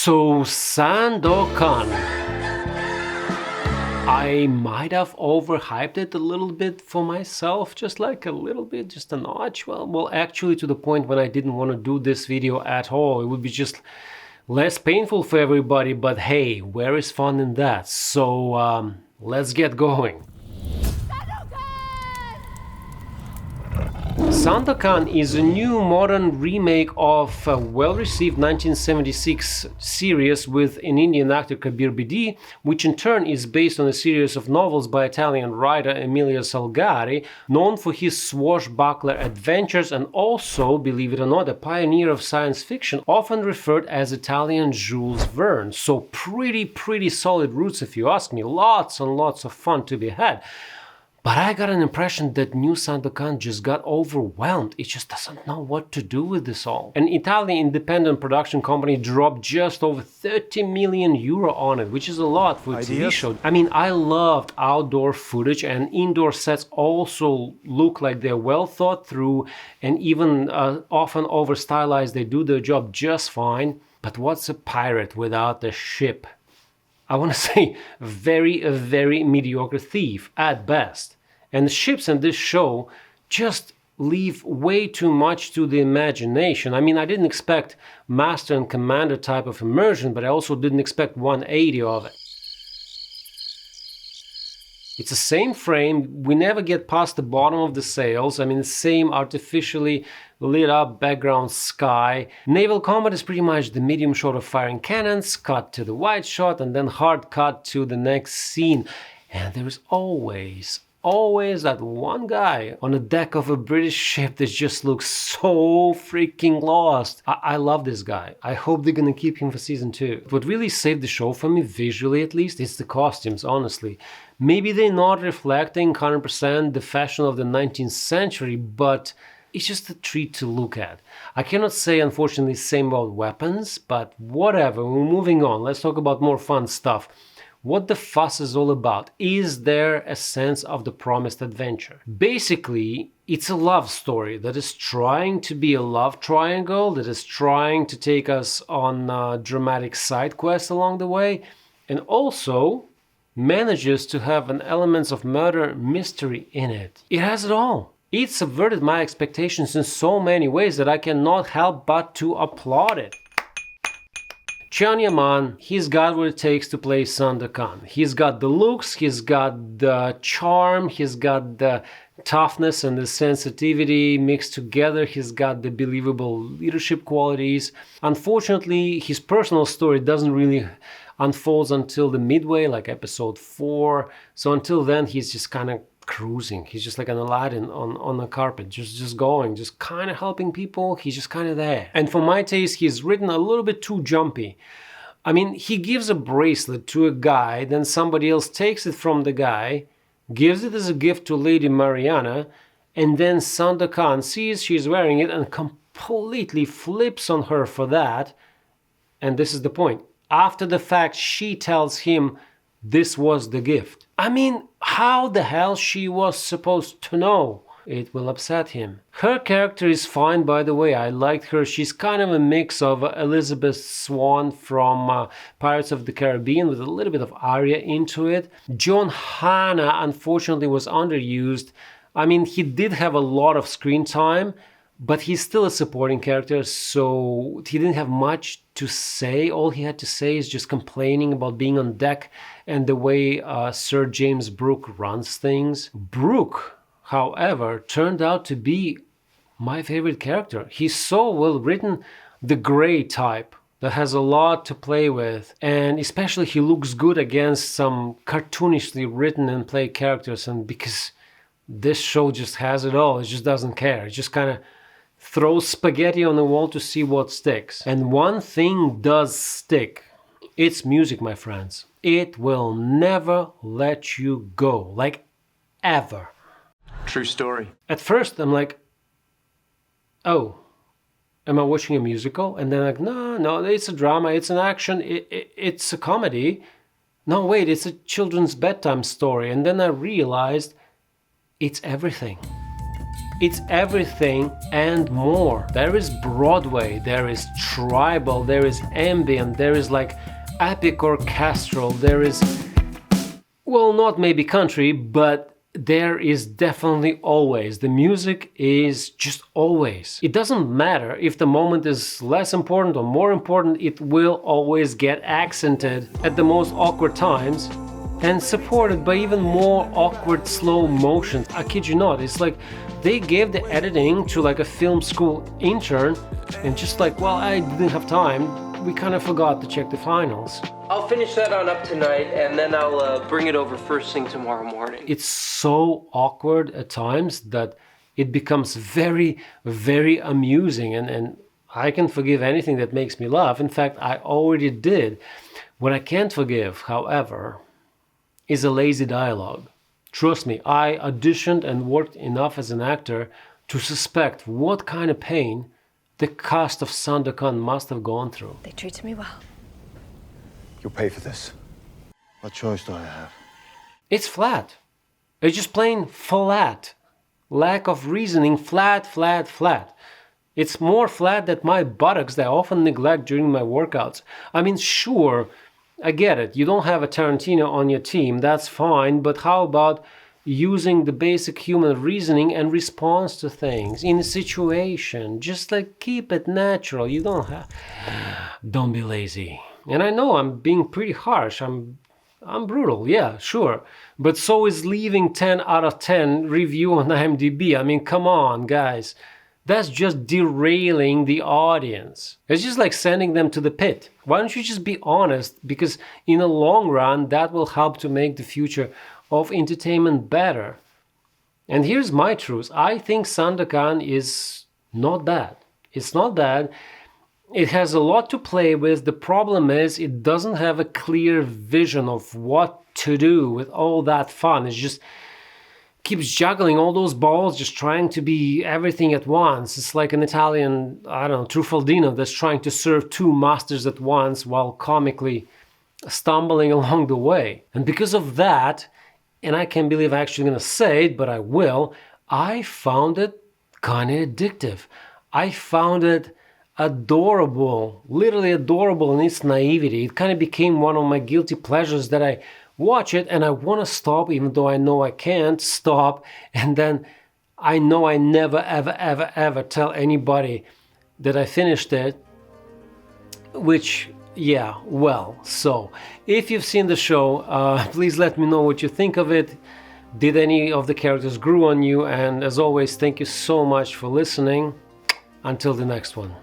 So Sandokan, I might have overhyped it a little bit for myself, just like a little bit, just a notch. Well, actually to the point when I didn't want to do this video at all. It would be just less painful for everybody, but hey, where is fun in that? So let's get going. Sandokan is a new modern remake of a well-received 1976 series with an Indian actor Kabir Bedi, which in turn is based on a series of novels by Italian writer Emilio Salgari, known for his swashbuckler adventures and also, believe it or not, a pioneer of science fiction, often referred as Italian Jules Verne. So pretty solid roots if you ask me, lots and lots of fun to be had. But I got an impression that new Sandokan just got overwhelmed. It just doesn't know what to do with this all. An Italian independent production company dropped just over 30 million euro on it, which is a lot for a TV show. I mean, I loved outdoor footage, and indoor sets also look like they're well thought through and even often over stylized. They do their job just fine. But what's a pirate without a ship? I want to say a very mediocre thief at best. And the ships in this show just leave way too much to the imagination. I mean, I didn't expect master and commander type of immersion, but I also didn't expect 180 of it. It's the same frame, we never get past the bottom of the sails, I mean the same artificially lit up background sky. Naval combat is pretty much the medium shot of firing cannons, cut to the wide shot and then hard cut to the next scene. And there is always that one guy on the deck of a British ship that just looks so freaking lost. I love this guy. I hope they're gonna keep him for season 2. What really saved the show for me, visually at least, is the costumes, honestly. Maybe they're not reflecting 100% the fashion of the 19th century, but it's just a treat to look at. I cannot say, unfortunately, the same about weapons, but whatever, we're moving on. Let's talk about more fun stuff. What the fuss is all about? Is there a sense of the promised adventure? Basically, it's a love story that is trying to be a love triangle, that is trying to take us on dramatic side quests along the way, and also manages to have an elements of murder mystery in it. It has it all. It subverted my expectations in so many ways that I cannot help but to applaud it. Cheon Yaman, he's got what it takes to play Sandokan. He's got the looks, he's got the charm, he's got the toughness and the sensitivity mixed together, he's got the believable leadership qualities. Unfortunately, his personal story doesn't really unfolds until the midway, like episode 4. So until then, he's just kind of cruising. He's just like an Aladdin on a carpet, just going, just kind of helping people. He's just kind of there. And for my taste, he's written a little bit too jumpy. I mean, he gives a bracelet to a guy, then somebody else takes it from the guy, gives it as a gift to Lady Mariana, and then Sandokan sees she's wearing it and completely flips on her for that. And this is the point. After the fact, she tells him this was the gift. I mean, how the hell she was supposed to know? It will upset him. Her character is fine, by the way. I liked her. She's kind of a mix of Elizabeth Swann from Pirates of the Caribbean with a little bit of Arya into it. John Hannah, unfortunately, was underused. I mean, he did have a lot of screen time, but he's still a supporting character, so he didn't have much to say. All he had to say is just complaining about being on deck and the way Sir James Brooke runs things. Brooke, however, turned out to be my favorite character. He's so well written, the gray type that has a lot to play with, and especially he looks good against some cartoonishly written and played characters, and because this show just has it all, it just doesn't care. It just kind of throws spaghetti on the wall to see what sticks. And one thing does stick. It's music, my friends. It will never let you go, like ever. True story. At first, I'm like, oh, am I watching a musical? And then like, no, it's a drama, it's an action, it's a comedy. No, wait, it's a children's bedtime story. And then I realized it's everything. It's everything and more. There is Broadway, there is tribal, there is ambient, there is like epic orchestral, there is, well, not maybe country, but there is definitely always. The music is just always. It doesn't matter if the moment is less important or more important, it will always get accented at the most awkward times and supported by even more awkward slow motion. I kid you not, it's like they gave the editing to like a film school intern and just like, well, I didn't have time, we kind of forgot to check the finals. I'll finish that on up tonight and then I'll bring it over first thing tomorrow morning. It's so awkward at times that it becomes very, very amusing, and I can forgive anything that makes me laugh. In fact, I already did. What I can't forgive, however, is a lazy dialogue. Trust me, I auditioned and worked enough as an actor to suspect what kind of pain the cast of Sandokan must have gone through. They treated me well. You'll pay for this. What choice do I have? It's flat. It's just plain flat. Lack of reasoning, flat, flat, flat. It's more flat than my buttocks that I often neglect during my workouts. I mean, sure, I get it. You don't have a Tarantino on your team, that's fine, but how about using the basic human reasoning and response to things in a situation? Just like keep it natural. You don't have... Don't be lazy. And I know I'm being pretty harsh. I'm brutal, yeah, sure. But so is leaving 10 out of 10 review on IMDb. I mean, come on, guys. That's just derailing the audience. It's just like sending them to the pit. Why don't you just be honest? Because in the long run, that will help to make the future of entertainment better. And here's my truth. I think Sandokan is not bad. It's not bad. It has a lot to play with. The problem is it doesn't have a clear vision of what to do with all that fun. It's just keeps juggling all those balls, just trying to be everything at once. It's like an Italian, I don't know, Truffaldino that's trying to serve two masters at once while comically stumbling along the way. And because of that, and I can't believe I'm actually going to say it, but I will, I found it kind of addictive. I found it adorable, literally adorable in its naivety. It kind of became one of my guilty pleasures that I watch it and I want to stop even though I know I can't stop, and then I know I never ever ever ever tell anybody that I finished it, which, yeah, well, so if you've seen the show, please let me know what you think of it. Did any of the characters grew on you? And as always, thank you so much for listening. Until the next one.